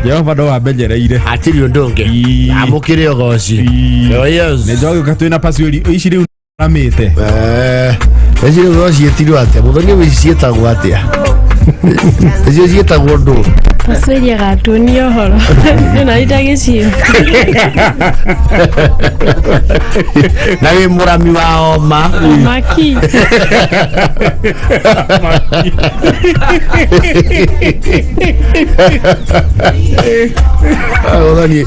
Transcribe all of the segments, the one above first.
Jehova ndo abenyereire atiri ndonge amukire ogoci yes ne jogo katwina pasuri ishiri ramite ejiri ogoci etiri ate muthoni wicieta gwatia ejiri ndo pasuri gatuni ohoro na itagicio na we murami wa oma maki Olani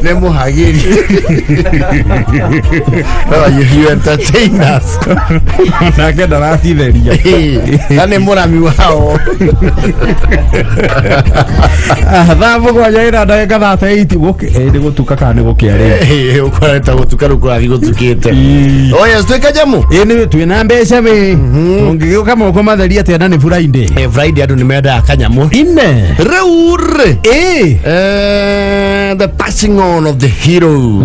ne muhagiri you entertain us na kenda ratitheria ane murami wao thambo kwa jaira ndagika 38 guke ndi gutuka kana gukiare ukoreta gutuka rukurathi gutukite oya tweka jamu ni twina mbeca we ungigeuka moko matheria tena ni Friday andu nimenda akanyamu ine reure the passing on of the hero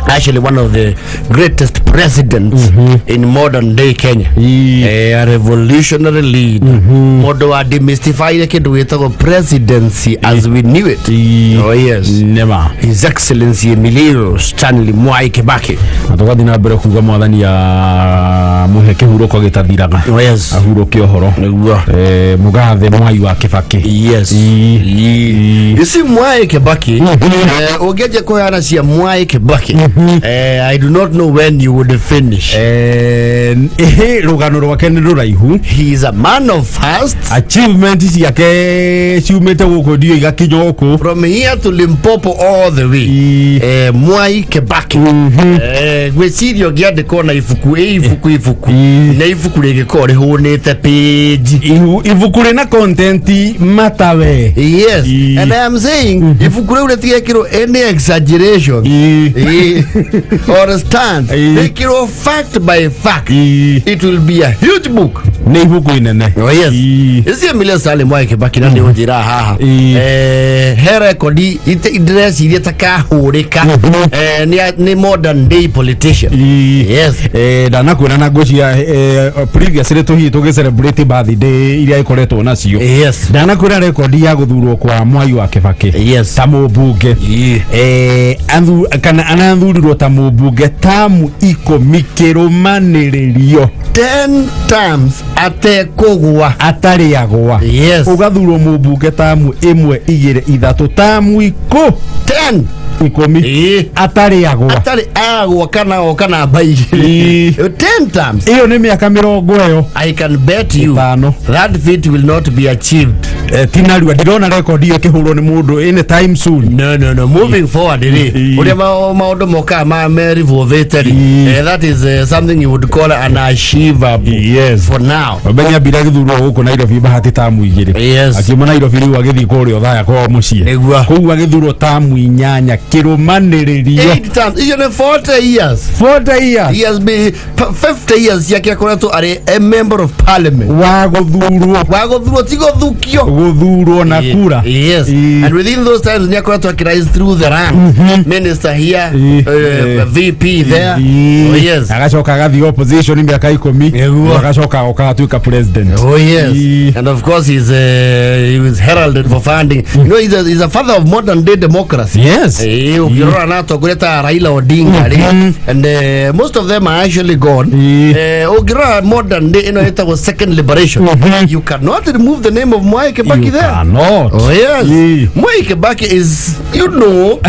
actually one of the greatest presidents in modern day Kenya a revolutionary lead modo wa demystify kindu gitagwo presidency as we knew it oh yes never his excellency Emilio Stanley Mwai Kibaki atogathi na mbere kuga mwathani ya muheke huruko gitathiraga oh yes ahuruke ohoro niguo mugathe Mwai wa Kibaki yes isi Mwai Kibaki ogeje koyana cia Mwai Kibaki I do not know when you would finish rugano rwake ni ruraihu he is a man of fast achievements yake ciumete guko dio igakinyoku from here to Limpopo all the way Mwai Kibaki gwicirio giandiko na ifuku na ifuku rigiko rihunite page ifuku rina content matawe yes and I am saying ifuku riu ritigekirwo any exaggeration or stand rekirwo fact by fact it will be a huge book ne ifuku inene oh yes isi Emilio Stanley Mwai Kibaki na ndio njira haha he record idress ile takahurika ni modern day politician yes dana kuna na gocia previous reto hi to celebrate birthday ile ikoretwo nacio yes dana kuna record ya guthurwo kwa Mwai wa Kibaki yes ta mubunge andu kana anathurirwo ta mubunge tamu ikomikirumaniririo 10 times atekugwa atariagwa yes ugathurwo mubunge tamu imwe igire ithatu tamu iko 10 ikomi atariagwa kana bai 10 times iyo ni miaka 20 I can bet you that feat will not be achieved tinarua ndirona record iyo kihurwo ni mundu in time soon no moving forward uria maundu moka ma Mary Voveteri that is something you would call an achievable yes for now obenya bila githurwo guku Nairobi bahati tamu igire yes akiuma Nairobi riu agithi kurio thaya kwa mucie kuwa githurwo tamu inyanya kirumaniririo 8 times iyo ni 40 years he has been 50 years yake akoretwo ari a member of parliament wagothurwo tigothukio guthurwo na kura yes and within those times ni akoretwo akirise through the rank minister here VP there oh yes agacoka gathi opposition miaka 10 agacoka akatuika president oh yes and of course he was heralded for founding you know he's a father of modern day democracy yes ukirora nato kureta Raila Odinga and most of them are actually gone ukirora modern day ita second liberation you cannot remove the name of Mwai Kibaki there cannot oh yes Mwai Kibaki is you know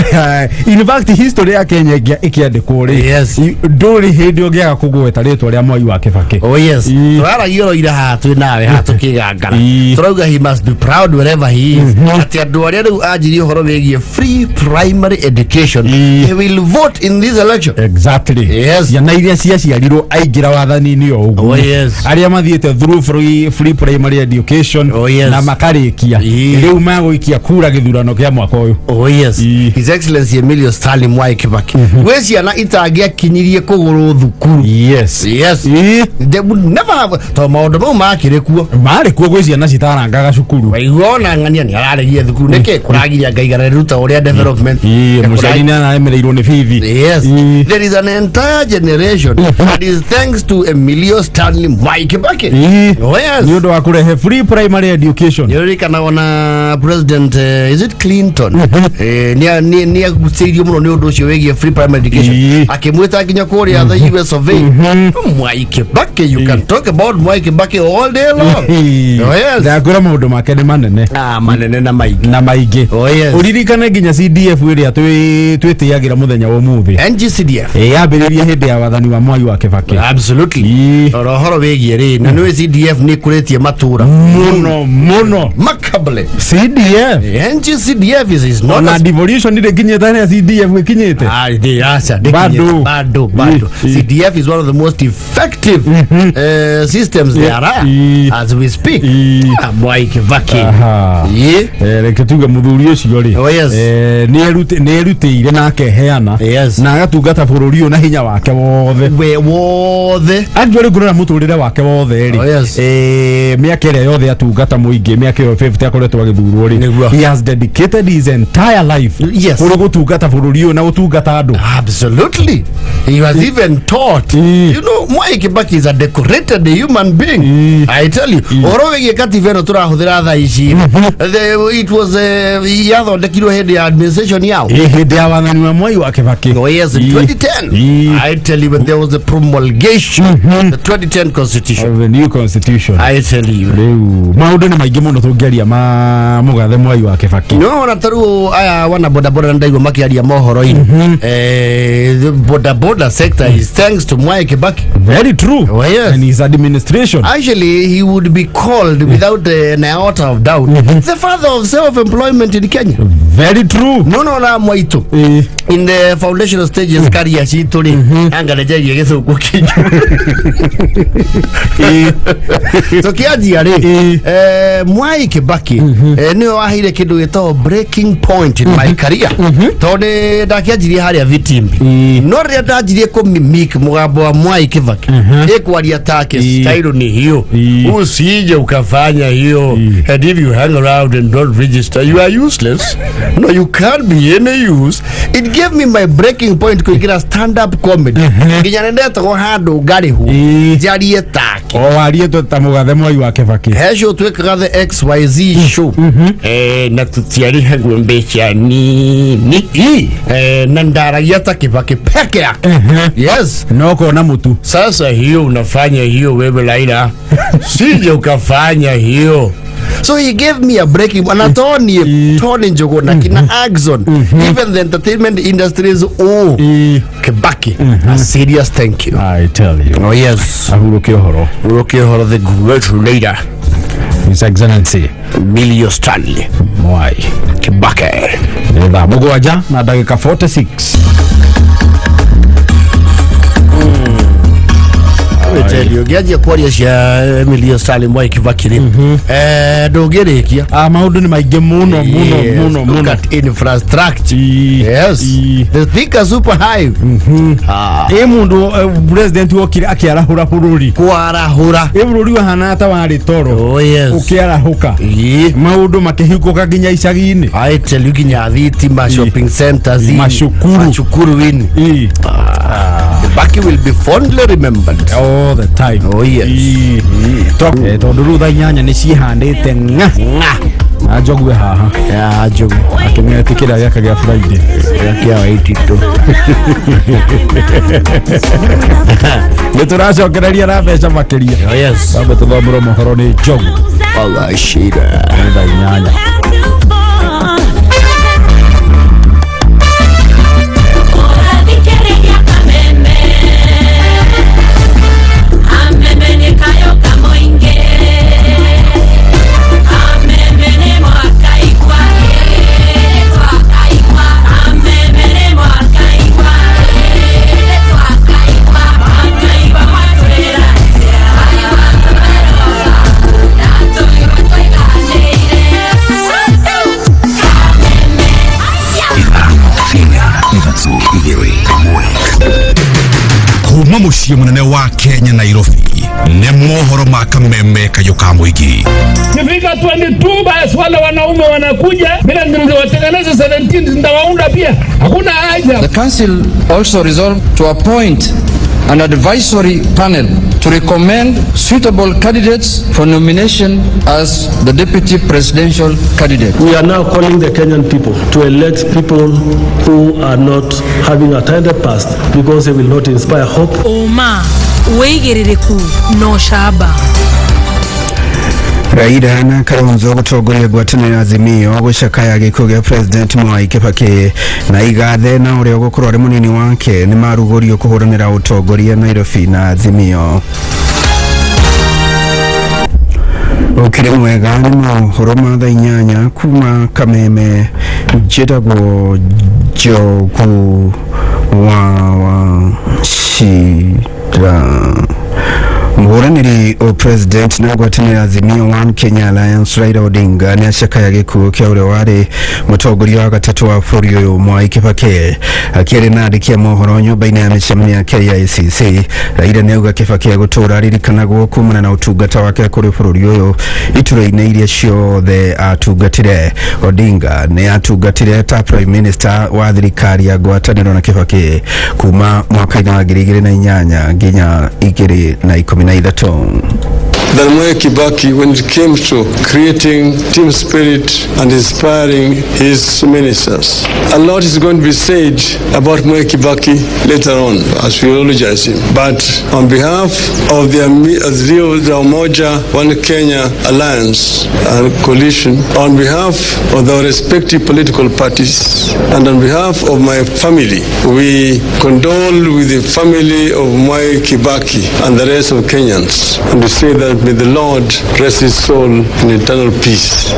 in fact history ya Kenya ikiandikwo ri yes nduri hindi ungiaga kugweta ritwa ria Mwai wa Kibaki oh yes twara yoro ira hatu nawe hatu Kwigangara turauga he must be proud wherever he is ati andu aria riu anjiri uhoro wigie free primary education they will vote in this election exactly yes yana iria ciaciarirwo aingira wathani-ini o uguo oh yes aria mathiete through free primary education oh yes na makarikia riu maguikia kura githurano kia mwaka uyu oh yes his excellency Emilio Stanley Mwai Kibaki we ciana itangia kinyirie kuguru thukuru yes they would never have to maundu mau makirekuo gwe ciana citarangaga cukuru waigona ng'ania ni araregia thukuru neke kuragiria ngaigara ruta uria development Mushari na emereirwo ni bithi. Yes. There is an entire generation that is thanks to Emilio Stanley Mwai Kibaki. Oh yes. Ni ndo akurehe free primary education. Yuri kana wana president is it Clinton? Ni gusirio muno ni ndo cio wegie free primary education. Akimwita kinya kuria the US of A. Mwai Kibaki, you can talk about Mwai Kibaki all day long. Oh yes. Ndakura maundu make ni manene. Manene na maigi. Na maigi. Oh yes. Uririkane nginya CDF iria twitiagira muthenya wa muthi. NGCDF. Yambiririe hindi ya wathani wa Mwai wa Kibaki. Absolutely. Rohoro wegie ri na ni CDF ni kuretie matura. Muno. Makable. CDF. NGCDF is not a devolution ni kinyeta na CDF kinyete. Bado. CDF is one of the most effective systems there are as we speak. Mwai Kibaki. Reketuga muthuri ucio ri. Oh yes. Ni erutire na akeheana na agatungata bururi na hinya wake wothe. Actually ngurora muturire wake wothe ri. Miaka ĩrĩa yothe atungata muingi miaka 50 akoretwo agithurwo ri. He has dedicated his entire life kuri gutungata bururi na gutungata andu. Absolutely. He was even taught. You know, Mwai Kibaki is a decorated human being. I tell you. Orowe kativeno turahuthira tha ici. It was yathondekirwo hindi ya administration yao. Hindi ya wathani wa Mwai wa Kibaki. Oh yes, in 2010. I tell you, when there was a promulgation, the 2010 constitution. Of the new constitution. I tell you. Maundu ni maingi muno tungeria ma mugathe Mwai wa Kibaki. No na taru aya wana boda ndaigo makiaria mohoro ini. The boda sector is thanks to Mwai Kibaki. Very true. Oh yes. And his administration. Actually, he would be called without an iota of doubt the father of self-employment in Kenya. Very true. No na Mwaitu. In the foundational stages career she told angaleja yegeso kukinyu. So kiaji are Mwai Kibaki ni wahire kindu gito breaking point in my career. Tone ndakiajirie haria vitimbi. No ria ndajirie ko mimic mugambo wa Mwai Kibaki. Ekwaria take style ni hiyo. Usije ukafanya hiyo. And if you hang around and don't register, you are useless. No, you can't be any use. It gave me my breaking point kuingira stand up comedy. Nginya ndeta go handu ngari hu. Jarie take. Warie to tamugathe Mwai wa Kibaki. Hesho twekaga the XYZ show. Na tutiari hangwe mbecha ni. Na ndaragia ta Kibaki peke yake. Yes. Noko na mutu. Sasa hiyo unafanya hiyo wewe Laila. Sije ukafanya hiyo. So he gave me a breaking Tony Njogo na kina Axon. Even the entertainment industries Kibaki. A serious thank you. I tell you. Oh yes. Uruki Ohoro, the great leader, His Excellency Emilio Stanley Mwai Kibaki. Nenda mugwaja na dakika 46. I tell you, gaji kwaria cia Emilio Stanley Mwai Kibaki ri. Ndungirikia. Maundu ni maingi muno. Look at infrastructure. Yes. The thing super high. Mundu president wokire akiarahura bururi. Kwarahura. Bururi wahana ta wari toro. Oh yes. Ukiarahuka. Maundu makihikuka ginya icagi-ini. I tell you ginya thitima shopping centers. Mashukuru wini. Kibaki will be fondly remembered all the time. Oh yes. Tondu rutha inyanya ni cihandite ajogwe haha ajogwe akimetikira yaka ya Friday ya 82 nituracokereria na mbeca makiria. Oh yes. Sabe tuthomero mohoro ni jogu Allah shida rutha inyanya. Muciĩ munene wa Kenya Nairobi ne mohoro makameme kayo ka muigi. Nifika 22 basi wale wanaume wanakuja bila ndio wategana watengeneze 17 ndawaunda pia, hakuna haja. The council also resolved to appoint an advisory panel to recommend suitable candidates for nomination as the deputy presidential candidate. We are now calling the Kenyan people to elect people who are not having attended past because they will not inspire hope. Oma, weigiririku no shaba. Raila na Kalonzo gutongoria gwatanira Azimio gucakaya gikuo gia President Mwai Kibaki na igathe na uria gukorwo ari munini wake ni marugurio kuhuranira utongoria Nairobi na Azimio. Ukiri mwega ni mohoro ma thaa 8 kuma Kameme njitagwo Njogu wa Shira. Muhuraniri o President na gwatanira Azimio One Kenya Alliance Raila Odinga ni acakaya gikuo kia uria wari mutongoria wa gatatu wa bũrũri uyu Mwai Kibaki. Akiri na andikia mohoro nyumba-ini ya mĩcemanio ya KICC, Raila niauga Kibaki gutura ririkanagwo kumana na utungata wake kuri bũrũri uyu itura-ini iria ciothe atungatire. Odinga ni atungatire ta Prime Minister wa thirikari ya ngwatanĩro na Kibaki kuma mwaka-ini wa 2008 nginya 2013. That Mwai Kibaki, when it came to creating team spirit and inspiring his ministers, a lot is going to be said about Mwai Kibaki later on as we eulogize him. But on behalf of the Azimio la Umoja One Kenya Alliance and Coalition, on behalf of our respective political parties, and on behalf of my family, we condole with the family of Mwai Kibaki and the rest of Kenyans, and we say that may the Lord rest his soul in eternal peace.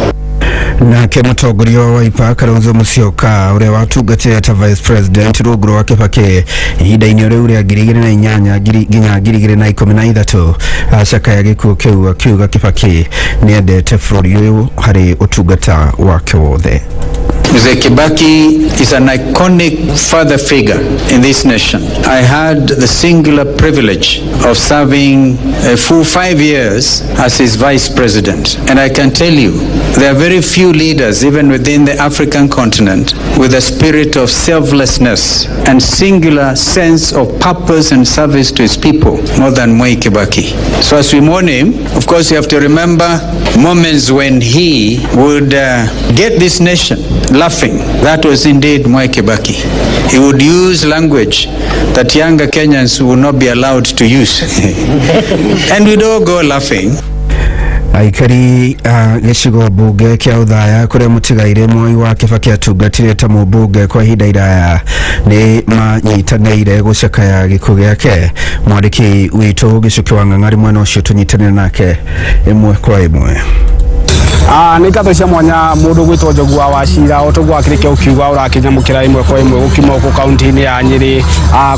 Na ke mutongoria wa Wiper Kalonzo Musyoka uria watungatire ta Vice President rungu rwa Kibaki ihinda-ini riu ria 2008 nginya 2013 acakaya gikuo kiu akiuga Kibaki ni endete bũrũri uyu hari utungata wake wothe. Mzee Kibaki is an iconic father figure in this nation. I had the singular privilege of serving a full 5 years as his vice president. And I can tell you, there are very few leaders, even within the African continent, with a spirit of selflessness and singular sense of purpose and service to his people, more than Mwai Kibaki. So as we mourn him, of course you have to remember moments when he would get this nation laughing. That was indeed Mwai Kibaki. He would use language that younger Kenyans would not be allowed to use. And we'd all go laughing. Aikari gicigo bunge kia uthaya kuria mutigaire Mwai wa Kibaki atungatire ta mubunge kwa ihinda iraya ni manyitanire gucakaya gikuo giake. Mwandiki witu Gicuki wa Ng'ang'ari mwena ucio tunyitanire nake imwe kwa imwe. Ni ngatho cia mwanya mundu gwitwo Njogu wa Shira otogwa akirike ukiuga urakinya mukira imwe kwa imwe gukima ku kaunti-ini ya Nyeri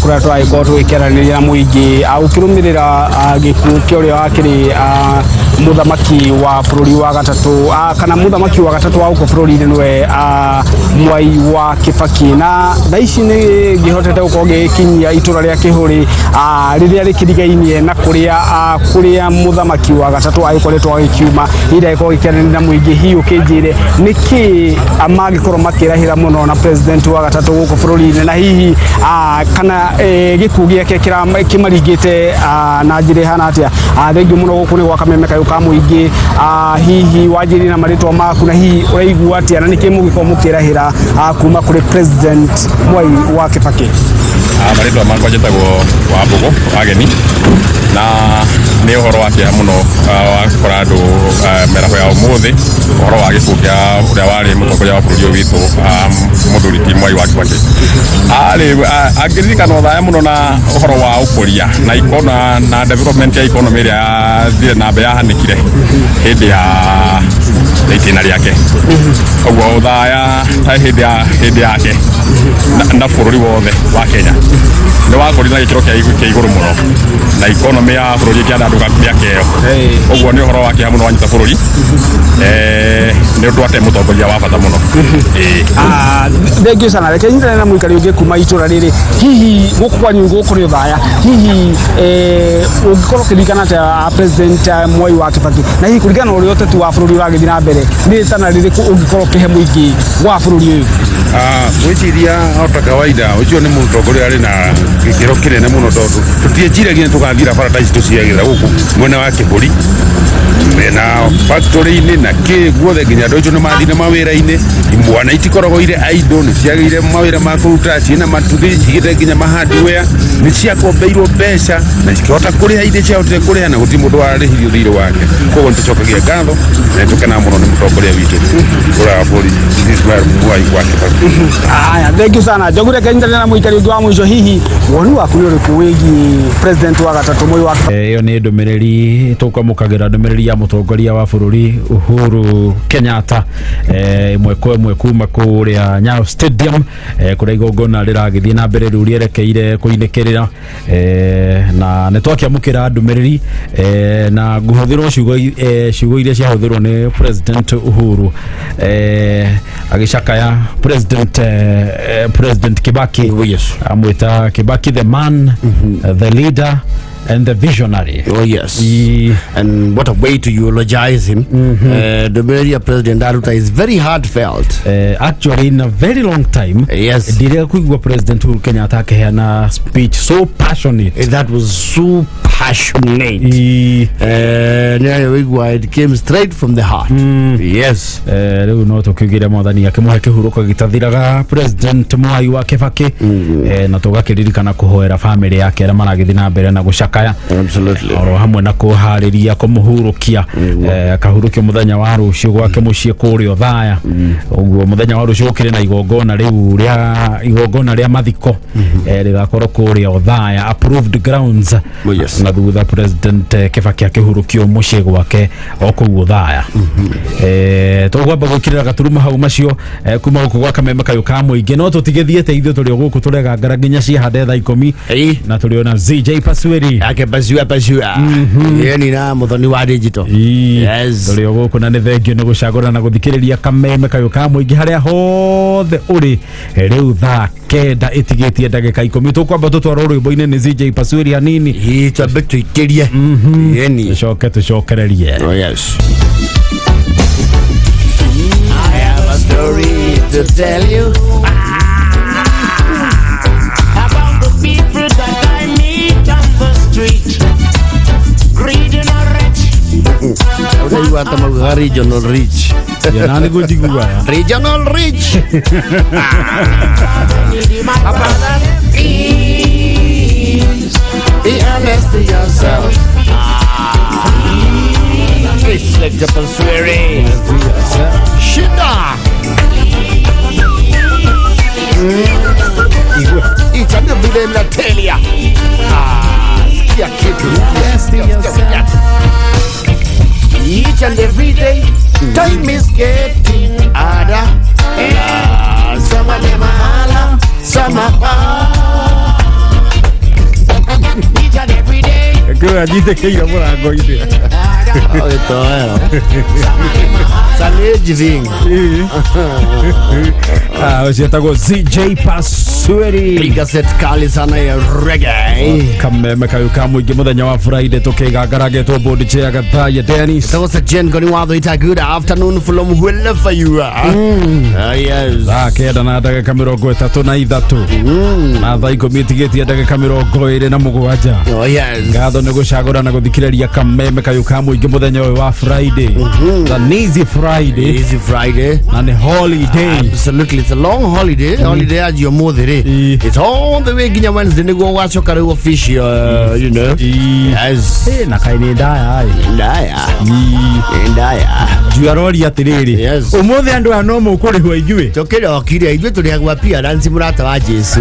kuria twaiko twikeranĩria na muingi ukirumirira gikuo kia uria wakiri muthamaki wa bũrũri wa gatatu kana muthamaki wa gatatu wa uko bũrũri-ini niwe Mwai wa Kibaki na thaici ni gihotete gukorwo gikinyia itura ria Kihuri riria rikirigainie na kuria muthamaki wa gatatu agikoretwo agikiuma ira iko gikeranĩria na muingi hiyo kinjire niki amagikorwo makirahira muno na president wa gatatu guko bũrũri-ini na hihi kana gikuo giake kimaringite na njira hana atia thengi muno guku ni gwa Kameme kayu ka muingi hihi wanjiri na maritwa maku na hihi uraigua atia na niki mugiko mukirahira kuma kuri president Mwai wa Kibaki. Maritwa makwa njitagwo wa Mbugu ageni na ni uhoro wa kia muno wa kora andu meraho ya umuthi uhoro wa gikuo kia uria wari mutongoria wa bũrũri witu muthuri ti Mwai wa Kibaki akiririkana uthaya muno na uhoro wa ukuria na ikona na development ya economy ria thire na mbe yahanikire hindi ya itina riake koguo uthaya ta hindi yake na bururi wothe wa Kenya ni wakori na gikiro kia iguru muno na economy ya bururi kia andu miakeo uguo ni uhoro wake muno wanyita bururi ni ndwate mutongoria wa bata muno thengiu sana reke nyitane na muikari ungi kuma itura riri hihi guku kwanyu guku ri thaya hihi ungikorwo kirikana ta president Mwai wa Kibaki na hihi kurigana uri oteti wa bururi uragithii na mbere ni tana ririku ungikorwo kihe muingi wa bururi uyu gwiciria ota kawaida ucio ni mutongoria ari na gikiro kinene muno tondu tutiejiragia tugathira paradise tuciagira guku mwena wa Kiburi na factory ni na ki guothe nginya andu ucio ni mathine mawira-ini imwana itikoragwo ire idle ni ciagire mawira ma kuruta ciina matuthi cigite nginya mahardware ni ciakombeirwo mbeca na cikihota kuriha inde ciahotire kuriha na guti mundu warihirio thiri wake koguo nitucokagia ngatho na tukena muno ni mutongoria witu ura bori Ismail Mwai wa Kibaki. Aya, thank you sana. Jogure Kenya na muikari ungi wa mwisho hihi wonu waku ni uriku wigi president wa gatatu Mwai wa iyo ni ndumiriri tukamukagira ndumiriri ya mutongoria wa bururi Uhuru Kenyatta imwe kuma kuria Nyayo Stadium kuria igongona riragithii na mbere riu rierekeire kuinikirira na nitwakiamukira ndumiriri na guhuthirwo ciugo iria ciahuthirwo ni President Uhuru agicakaya President Kibaki amwita Kibaki the man the leader and the visionary. Oh yes. And what a way to eulogize him. The Maria President Aruta is very heartfelt. Actually, in a very long time, yes, President Uhuru Kenyatta keana speech so passionate. That was so passionate. It came straight from the heart. Yes. Riu no tukigira mwathani akimuhe kihuruko gitathiraga President Mwai wa Kibaki na tugakiririkana kuhoera family yake ara maragithii na mbere na gucaka. Absolutely. Oro hamwe na kuhariria kumuhurukia kahurukio muthenya wa rucio gwake mucie kurio thaya uguo muthenya wa rucio kire na igongona riu ria mathiko rigakorwo kurio thaya approved grounds. Na thutha President Kibaki akihurukio mucie gwake okuo thaya tugwamba gukirira gaturuma hau macio kuma guku gwa Kameme Kayu ka muingi no tutigithiete ithu turi guku turega ngara nginya cia hande thaa 10 na turiona ZJ Pasweri Pasua yeni na muthoni wa digital. Yes, turi guku na ni thengio ni gucagura na guthikiriria Kameme Kayu ka muingi haria hothe uri riu thaa kenda itigitie ndagika 10 tukwamba tutwara rwimbo-ini ni ZJ Pasweri hanini twambe tuikirie yeni tucokererie. Oh yes. I have a story to tell you about the people that I meet on the street. Greedy and rich. Okay, you want to regional rich. Yanani go digua. Regional rich. Be honest to yourself. It's like the Pasweri. Shida. Each and every day I tell ya. Skia kitu. Each and every day, time is getting harder. Some of them are some are each and every day. Good, I need to get your go ide. Oh, Salejing. Osietago ZJ Pasweri. Liga set kali sana ya reggae. Kameme Kayu ka muingi muthenya wa Friday tukigangara getwo board chair gatha ya Dennis. That was a gen goni watho ita good afternoon from wherever you are. Yes. Kenda na ndagika 33 na thaa 10 tigetie ndagika 27. Oh yes. Ngatho ni gucagura na guthikiriria Kameme Kayu ka muingi muthenya wa Friday. The easy Friday. Easy Friday. And a holiday. Absolutely, it's a long holiday. Holiday as your mother. It's all the way Ginya Wednesday. They go watch your career fish. You know. Yes. Na kaini ndaya. Ndaya. Juarori atiriri. Yes. Umothe andu anomo ukuri hwa ijue. Tokere okire ijue tuli agwa pia dansi murata wa Jesu.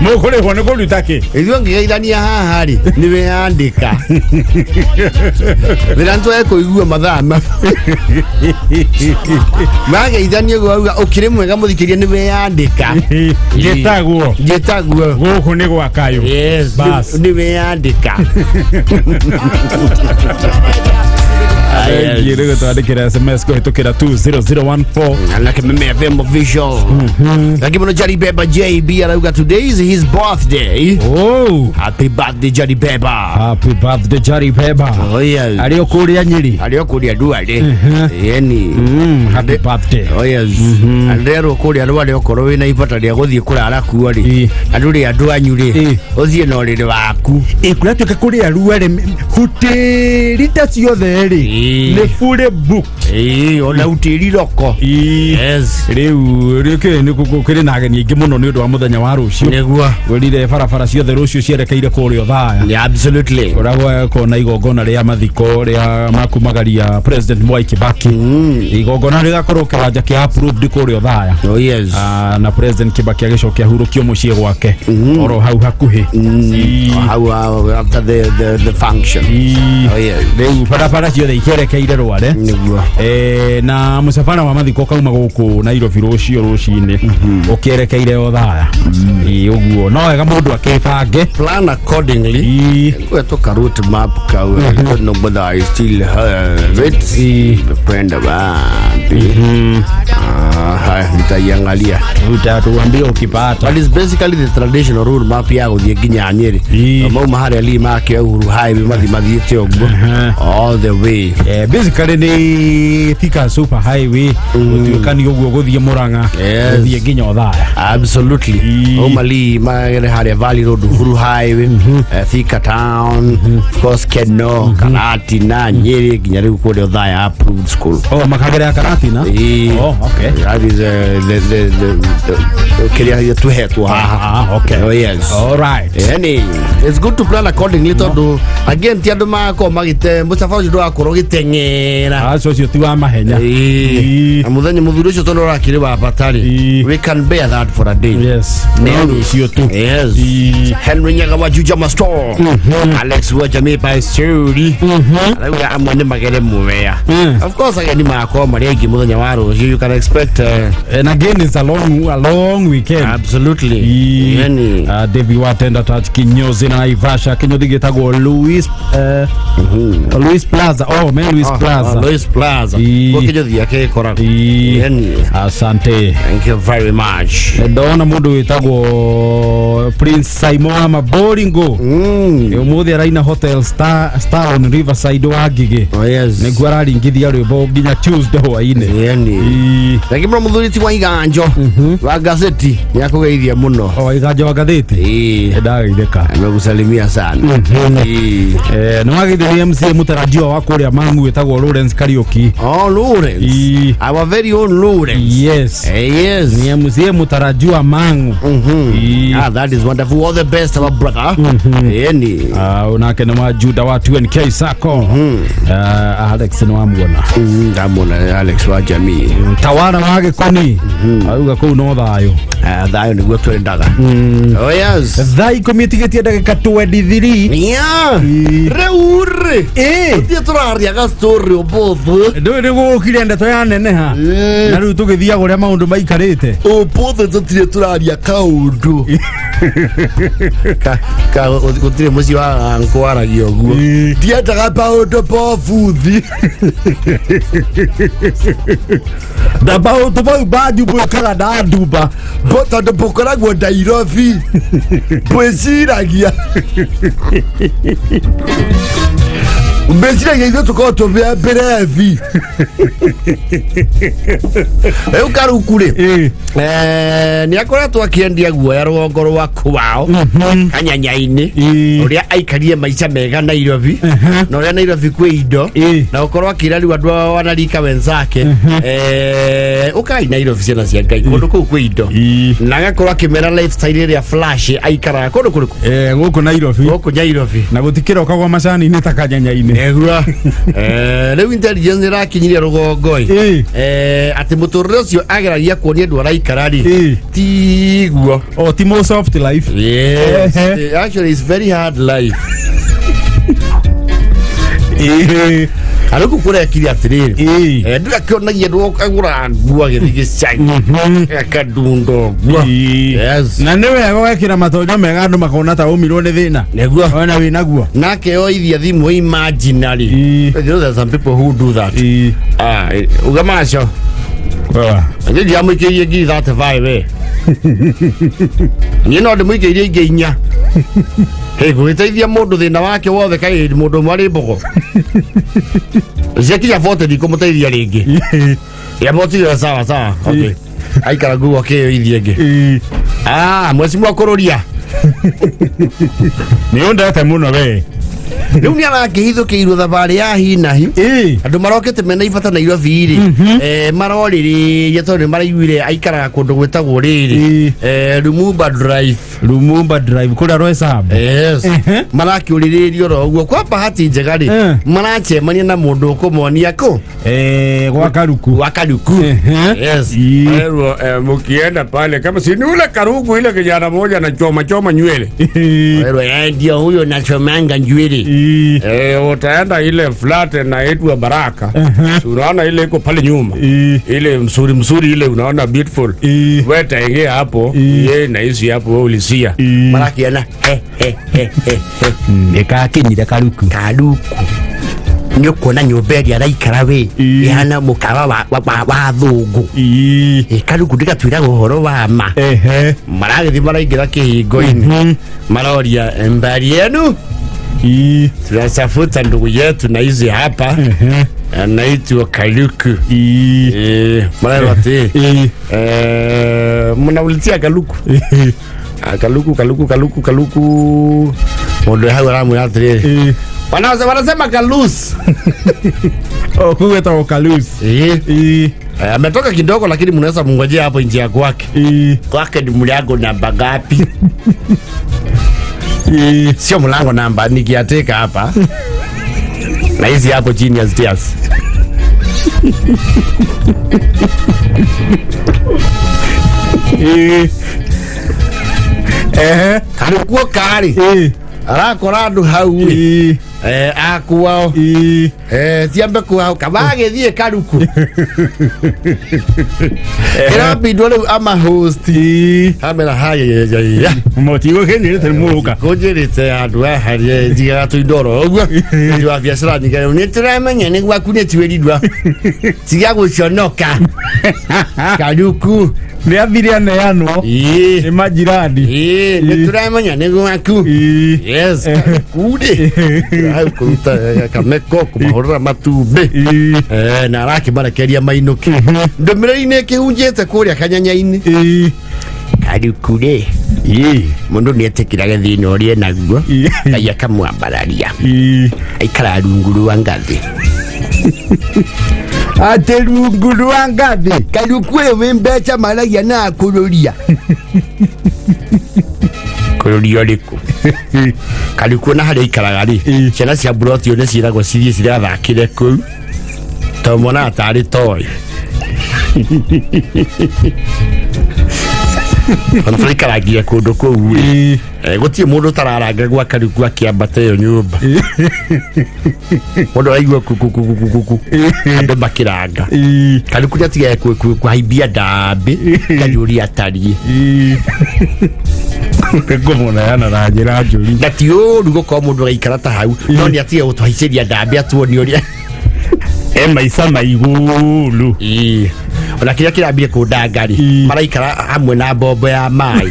Mukuri hwa ne kolutake. Ijue ngigeithania haha hari. Niwe andika. Viranto eko igua madhama. Mage ithani gwa ukire mwega muthikiria ni weyandika getagwo guku ni gwa kayo yes bas ni weyandika Yego twandikira SMS kuhitukira 20014 like me FM visual like mono Jari Beba JB arauga today is his birthday. Oh, happy birthday Jari Beba, happy birthday Jari Beba. Oh yes, alio kuria Nyeri, alio kuria Duale yani happy birthday. Oh yes, andero kuria Duale okoro wina ipata ria guthie kurara kuari anduri andu anyuri uthie no riri waku kuria tuka kuria Duale hutirita ciothe ri ni fully booked ona utiri roko yes riu ni kukiri na ageni ingi muno ni undu wa muthenya wa rucio negua werire barabara ciothe rucio cierekeire kurio thaya. Yeah, absolutely uragwa kona igongona ria mathiko ria makumagaria President Mwai Kibaki igongona rigakorwo kiwanja kia approved kurio thaya. Oh yes, na President Kibaki agicokia hurukio mucie gwake oro hau hakuhi how after the function. Oh yes, riu barabara ciothe ikerekeire Rware na musafara wa mathiko kauma guku Nairobi rucini ukierekeire o thaya uguo no wega mundu akibange plan accordingly wetoka route map ka no but I still kwenda baadhi nitaiangalia utatuambia ukipata. But it's basically the traditional route map ya guthie nginya Nyeri mau mahari ali make Uhuru highway mathimathite ogwo all the way basically ni Thika super highway utuikani ogwo guthie Murang'a guthie nginya Othaya. Absolutely omali magere haria Valley Road Uhuru highway Thika town of course Keno Karati na Nyeri nginya riu kuri Othaya approved school. Oh makagere ya Karati na oh okay, that is the career to head to okay. Oh yes, all right, yani it's good to plan accordingly to again ti andu mako magite musafa ndo akoro gitengera aso cio ti wa mahenya muthenya muthuru ucio tondo rakiri wa batari we can bear that for a day. Yes, no cio tu yes Henry Nyaga wa Juja Store Alex wa Jamie by Story alauga amane magere muwea of course ageni mako maregi muthenya wa rucio you can expect and again it's a long weekend. Absolutely yani Devi watenda touch kinyozi na Ivasha kinyozi gitagwo Louis Plaza. Oh man, Louis Plaza kinyozi yake kora yani asante, thank you very much. ndona mundu witagwo Prince Simon Maboringo umuthi araina Hotel Star on Riverside wa Ngigi. Oh yes, niguo araringithia rwimbo nginya Tuesday hwaini yani lakini muthuriti wa Iganjo wa gazeti ni akugeithia muno. Oh Iganjo wa gazeti ndageitheka amekusalimia sana no wageithia MC mutarajio wa kuria Mangu witagwo Lawrence Kariuki. Oh Lawrence, our very own Lawrence. Yes yes, ni MC mutarajio Mangu. That is wonderful, all the best our brother. Yani unake ni wa Juda wa 2NK Sako Alex ni wa mgona ndamona Alex wa Jamii tawara wage koni auga ku no thayo thayo niguo twendaga. Oh yes, thai komitigetie ndagika 23 reure tie turaria ga story obothu ndo ni gukire ndeto ya neneha na riu tugithia guria maundu maikarite obothu tutire turaria kaundu ka utire muci wa nkwaragia oguo ndiendaga maundu bobuthi dabao tubau badu bwekaga na nduba tondu mbukoragwo Nairobi bwiciragia mbeciragia ithuĩ tũkorwo tũbea mberebi rĩu Karuku rĩ nĩ akoretwo akĩendia guoya rũgongo rwa kwao Kanyanya-inĩ ũrĩa aikarie maica mega Nairobi na ũrĩa Nairobi kwĩ indo na gũkorwo akĩra rĩu andũ wanarika wenzake ũkai Nairobi ciana cia Ngai kũndũ kũu kwĩ indo na agakorwo akĩmera lifestyle ĩrĩa flash aikaraga kũndũ kũrĩkũ gũkũ Nairobi na gũtikĩroka gwa macani-inĩ ta Kanyanya-inĩ egura rĩu intelligence ĩrakinyirie rũgongo atĩ mũtũrĩre ũcio ageragia kuonia andũ araikara rĩ tiguo ti more soft life. Yes actually it's very hard life Aruku kure kiri atiriri. Ndu akionagia ndu agura ngua githigi chai. Akadundo ngua. Yes. Na niwe agwekira matonyo mega andu makona ta umirwo ni thina. Neguo. Ona wi naguo. Nake oithia thimu imaginary. You know there are some people who do that. Ugamacho. Ndio amukirie gi that vibe. Ni no ndimukirie ngeinya. Gũgĩteithia mũndũ thĩna wake wothe kaĩ mũndũ mwari mbogo. Zekia vote ndikũmũteithia rĩngĩ. Ya motiga sawa. Okay. Aikara nguo kĩyo ithiĩ ngĩ. Mwecimu akũrũria. Nĩ ũndete mũno we. Riu ni arakihithukirwo thabari ya hinahi andu marokete mena ibata na Nairobi ri maroriririe tondu maraiguire aikara kundu gwetagwo riri Lumumba Drive kura Roysambu. Yes. Marakiuriririo ro uguo kwa bahati njega ri marachemania na mundu ukumuonia ko gwa Karuku. Yes. Ero mukienda pale kama si ni ule Karuku ile kijana moja na choma nywele. Ero ndio huyo na chomanga nywele. Utaenda ile flat na itwa Baraka. Unaona ile iko pale nyuma. Ile msuri ile unaona beautiful. Wewe taingia hapo, yeye na hizi hapo ulisia. Marakiana nikakinyire Karuku. Nyo kuona nyumba ya raikara we ihana mukawa wa thungu. Karuku ndikatwira uhoro wa ma. Maragithi maraingira kihingo-ini. Maroria mbari yenu. Tunasafuta ndugu yetu na hizi hapa. Anaitwa Karuku. Mara ati mnaulitia Karuku. Karuku. Mondo hawa ramu ya atiriri. Wanasema Kalus. Kuweta Kalus. Ametoka kidogo lakini mnaweza mngojea hapo nje kwake. Kwake ni mlango namba ngapi? Sio mlango namba nikiateka hapa. Na hizi hapo chini ya stairs. Kalikuwa kari. Arakoradu hau. Akuwao. Tiambe kuwao kabage thie Karuku. Erabi dole ama host. Amera haya. Motigo kenire termuruka. Kojerete andu ahari jiga tuindoro ogwo. Ndio biashara nigero nituramenya ni gwakune tiweridwa. Tiga guconoka. Karuku. Ni abiriane yano. Ni majirani. Nituramenya ni gwaku. Yes. Kude. Hai kuruta kameko kumahorera matumbe. Na raki barakeria mainuki. Ndomire-ini kihunjete kuria kanyanya-ini. Karuku ri. Mundu ni etikiraga thina uria naguo. Ngai akamwambararia. Aikara rungu rwa ngathi. Ate rungu rwa ngathi. Karuku we mbeca maragia na kururia. Kururia riku. Karuku na hari ikaraga ri. Ciana cia buroti one ciragwo cirie cirathakire kuu. To mwana atari toy. Anfrikaragia kundu kuu. Gutie mundu tararanga gwa Karuku akiambata iyo nyumba. Mundu aigua kuku. Andu makiranga. Karuku nyatiga kuhaibia ndambi. Kanyuri atari. Ngomona yana ranjira njuri. Na ti uru gukorwo mundu agaikara ta hau. No ni atiga gutuhaiceria ndambi atuoni uria. Maisa maigulu. Ona kiria kirambire kundangari maraikara hamwe na bombo ya mai.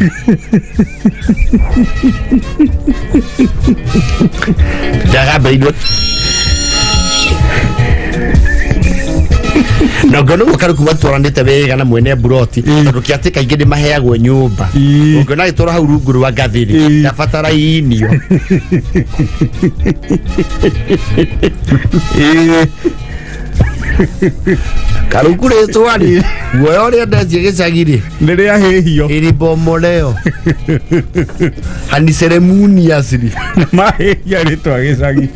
Ndagambe indo na ngono Karuku batwaranite wega na mwene buroti tondu kiatika ingĩ maheagwo nyumba ngona itora hau rungu rwa ngathiri ndabatara inio. Karuku ritwa ri guoya uria ndetie gicagiri ni ria hihio iri bomoleo hani ceremonious ri mahihia ritwa gicagi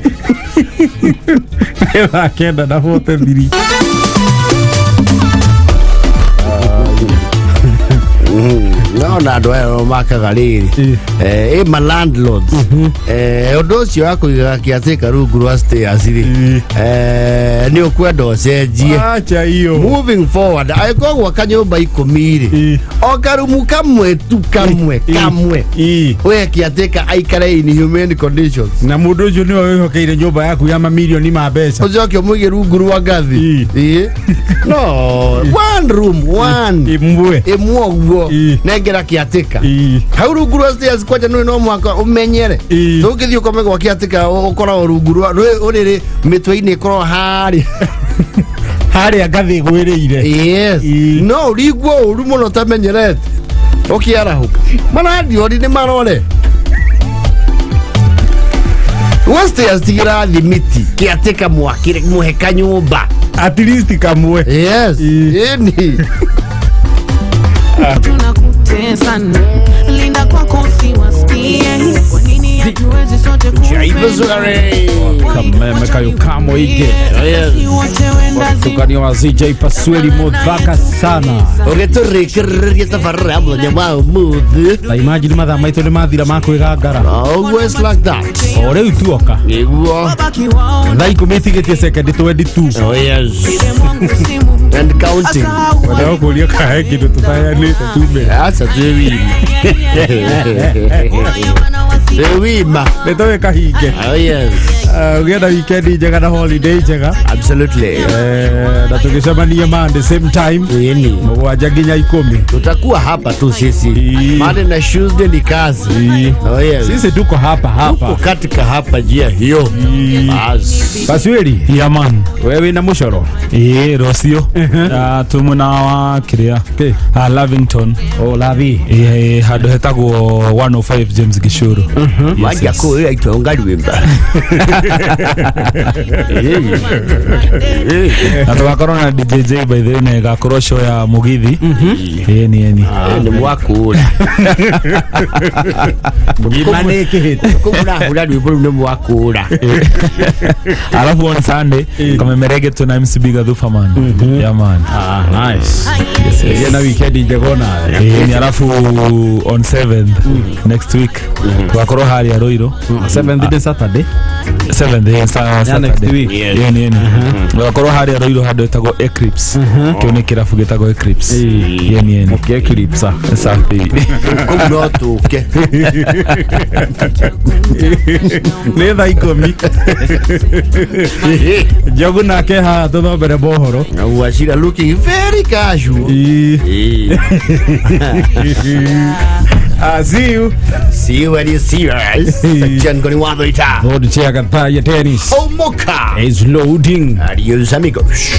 ela kenda na fote thiri. No ona ndo ero makaga riri ma landlords ondo ucio wa kuiga kiateka rungu rwa stairs ri ni ukwenda ucenjie acha hiyo moving forward aikogwa kanyumba 10 ri o karumu kamwe tu kamwe we kiateka aikare in human conditions na mundu ucio ni wihokeire nyumba yaku ya mamilioni ma mbeca ucoke umuige rungu rwa ngathi no one room one imwe uguo nengera kiateka hau rungu rwa stairs kwaja no mwaka umenyere tugithio komegwa kiateka ukora rungu rwa uriri mitwe-ini ikoro hari ngathi gwiriire no rigwo uru muno tamenyerete okiarahuka maradi ori ni marore Westairs tigira limiti kiateka mwakire muheka nyumba at least kamwe yes ni tunakutesana linda kwako siwasikie kwa nini hatuwezi sote kama kayo kamo ige tukani wa CJ Pasweli Mudhaka sana ogetorikirria tafarra mwenye wao mudhi la imagine madha maito ni mathira makwigangara always like that ore utuoka niguo ndai kumitigetie second 22 oh yes and counting wadao kulia kaheki tutayani tume acha tuwini Ewima netowe kahige oh yes ugienda weekend njega na holiday njega absolutely na tukishamania Monday same time yeni mwaja ginya 10 tutakuwa hapa tu sisi Monday na Tuesday ni kazi oh yes sisi tuko hapa tuko katika hapa jia hiyo Pasweli ya man wewe na mushoro rocio tumuna wa kiria Lavington Lavi hado hetagwo 105 James Gishuru waja ko itonga rwimba atwakorwo na DJ by the way na gakorwo show ya Mugithi ni mwakura gimaneke hit kumura rwimbo ni mwakura alafu on Sunday kama merege tuna MC Gathufa man yeah man nice yes na weekend njegona ni alafu on 7th next week wakorwo hari ya Roiro 7th is Saturday 7th Saturday next week ni wakorwo hari ya Roiro hado etago Eclipse kio ni kirafu getago Eclipse ni okay Eclipse safi kumno tuke ne tha 10 jogu nake ha tuthombere bohoro washira looking very casual see you when you serious Jangoni Wadhoita Odi Chia Kataya Tennis Omoka is loading adios amigos